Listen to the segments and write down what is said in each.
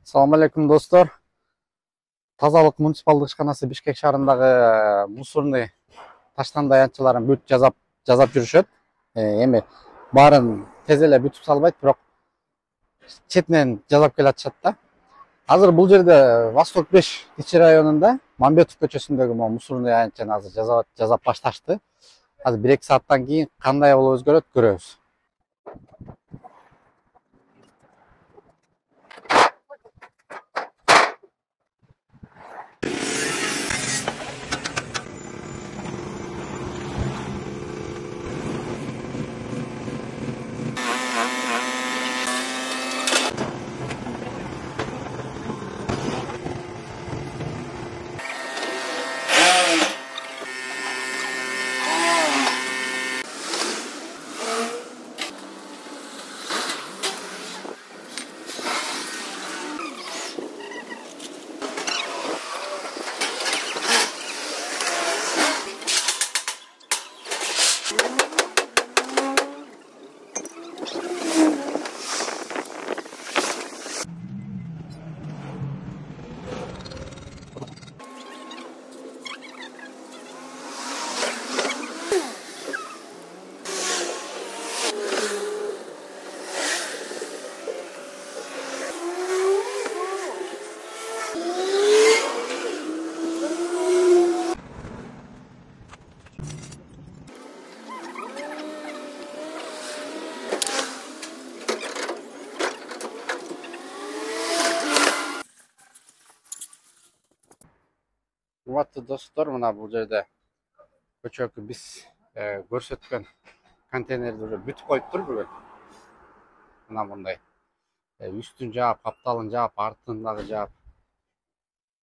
Assalamu alaikum dostlar. Тазалык муниципалдык ишканасы Бишкек шаарындагы мусорный таштанды аянтчыларын бүт жазап жүрүшөт. Эми баарын тез эле бүтүп салбайт, бирок четинен жазап келатышат да. Азыр бул жерде Восток 5 ичи районунда Мамбетов көчөсүндөгү мусорный аянтчаны азыр жазап башташты. Азыр 1-2 сааттан кийин кандай болуп өзгөрөт көрөбүз. Урматтуу достор, мына бул жерде көчөгө биз көрсөткөн контейнерлерди бүтүп коюптур бүгүн. Мына мындай үстүн жаап, капталын жаап, артын дагы жаап,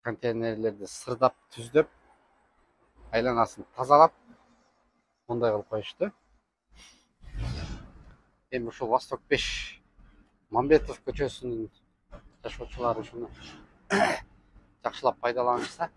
контейнерлерди сырдап, түздөп, айланасын тазалап, мындай кылып коюшту. Эми ушул Восток 5 Мамбетов көчөсүнүн жашоочулары ушуну жакшылап пайдаланышса.